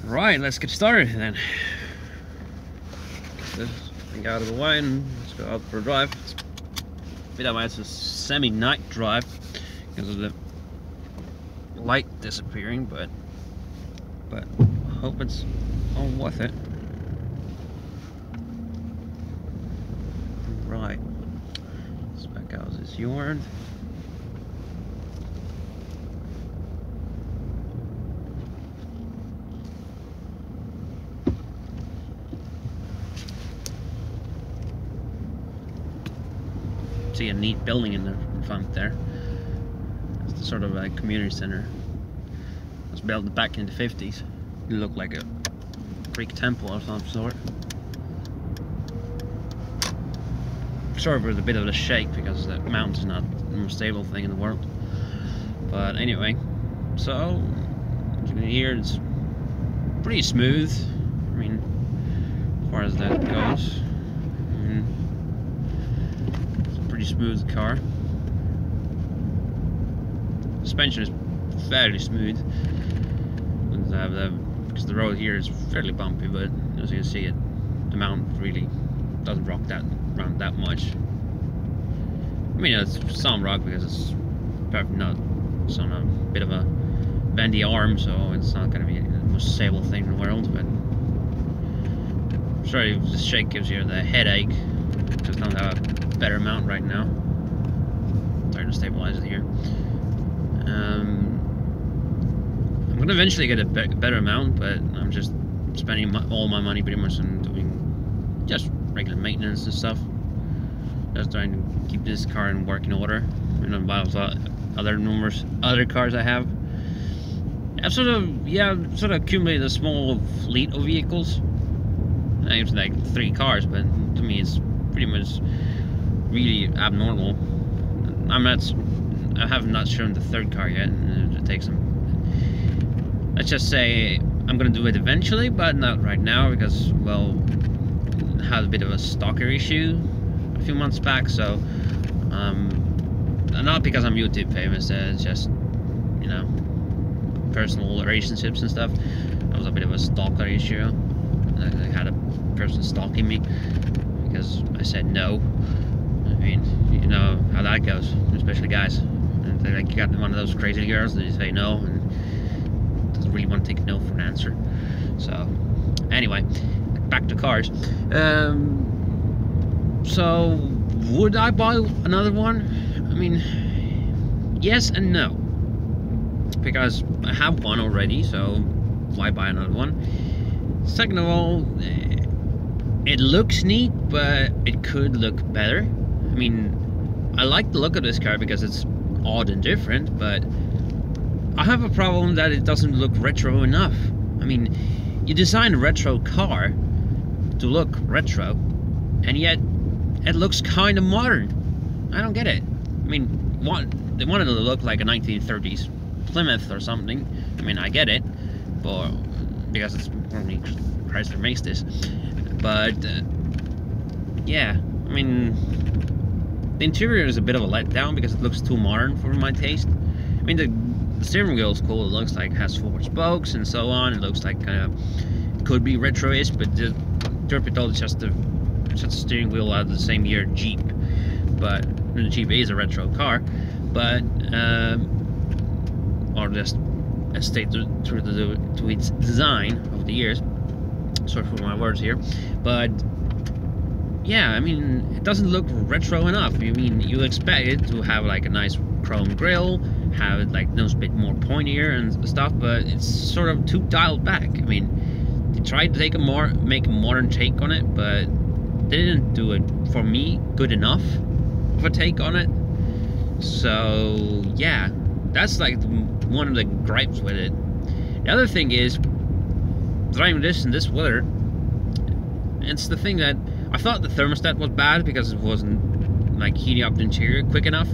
Right, let's get started then. Get this thing out of the way and let's go out for a drive. It's a semi-night drive because of the light disappearing, but I hope it's all worth it. Right, let's back out this yard. See a neat building in the front there. It's sort of a community center. It was built back in the 50s. It looked like a Greek temple of some sort. Sort of with a bit of a shake because the mountain's not the most stable thing in the world. But anyway, so as you can hear, it's pretty smooth. I mean, as far as that goes. Pretty smooth car. Suspension is fairly smooth. Because the road here is fairly bumpy, but as you can see, the mountain really doesn't rock around that much. I mean, it's some rock because it's probably not. It's on a bit of a bendy arm, so it's not going to be the most stable thing in the world. But I'm sorry if this shake gives you the headache. Just don't have a better mount right now. I'm trying to stabilize it here. I'm gonna eventually get a better mount, but I'm just spending all my money pretty much on doing just regular maintenance and stuff. Just trying to keep this car in working order. You know, about other cars I have. I've sort of accumulated a small fleet of vehicles. It's like 3 cars, but to me it's pretty much really abnormal. I have not shown the 3rd car yet, and it takes some. Let's just say I'm gonna do it eventually, but not right now because, well, I had a bit of a stalker issue a few months back. So, not because I'm YouTube famous. It's just, you know, personal relationships and stuff. That was a bit of a stalker issue. I had a person stalking me because I said no. I mean, you know how that goes, especially guys. And they like, you got one of those crazy girls that you say no and doesn't really want to take no for an answer. So, anyway, back to cars. So, would I buy another one? I mean, yes and no. Because I have one already, so why buy another one? Second of all, it looks neat, but it could look better. I mean, I like the look of this car because it's odd and different, but I have a problem that it doesn't look retro enough. I mean, you design a retro car to look retro, and yet it looks kind of modern. I don't get it. I mean, they wanted it to look like a 1930s Plymouth or something. I mean, I get it, but because it's only Chrysler makes this. But yeah, I mean, the interior is a bit of a letdown because it looks too modern for my taste. I mean, the steering wheel is cool. It looks like it has 4 spokes and so on. It looks like kind of could be retro-ish, but truth be told, it's just a steering wheel out of the same year Jeep. But the Jeep is a retro car, but or just a state to its design over the years. Sorry for my words here, but yeah, I mean, it doesn't look retro enough. I mean, you expect it to have like a nice chrome grille, have it like nose bit more pointier and stuff, but it's sort of too dialed back. I mean, they tried to make a modern take on it, but they didn't do it for me good enough of a take on it. So yeah, that's like one of the gripes with it. The other thing is, driving this in this weather, it's the thing that I thought the thermostat was bad because it wasn't like heating up the interior quick enough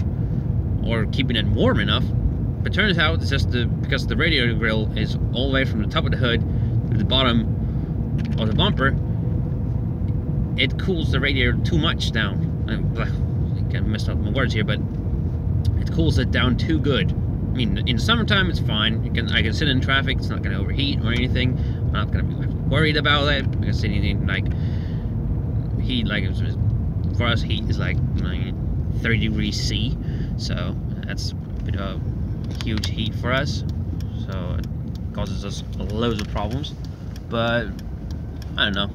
or keeping it warm enough. But turns out it's just because the radiator grill is all the way from the top of the hood to the bottom of the bumper, it cools the radiator too much down. I messed up my words here, but it cools it down too good. I mean, in summertime it's fine. I can sit in traffic, it's not going to overheat or anything. I'm not gonna be worried about it because anything like heat, like for us, heat is like 30 degrees C, so that's a bit of huge heat for us. So it causes us loads of problems. But I don't know.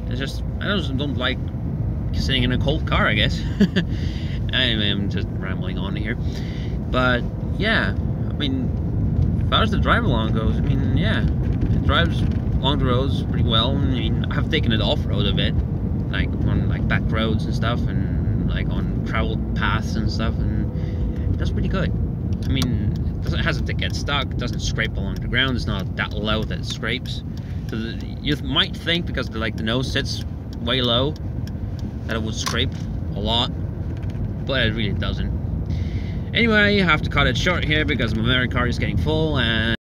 It's just I just don't like sitting in a cold car, I guess. I'm just rambling on here, but yeah, I mean, as far as the drive along goes, I mean, yeah, it drives along the roads pretty well. I mean, I've taken it off road a bit, like on like back roads and stuff, and like on traveled paths and stuff, and that's pretty good. I mean, it hasn't to get stuck, it doesn't scrape along the ground, it's not that low that it scrapes. So you might think because the nose sits way low that it would scrape a lot, but it really doesn't. Anyway, I have to cut it short here because my memory card is getting full, and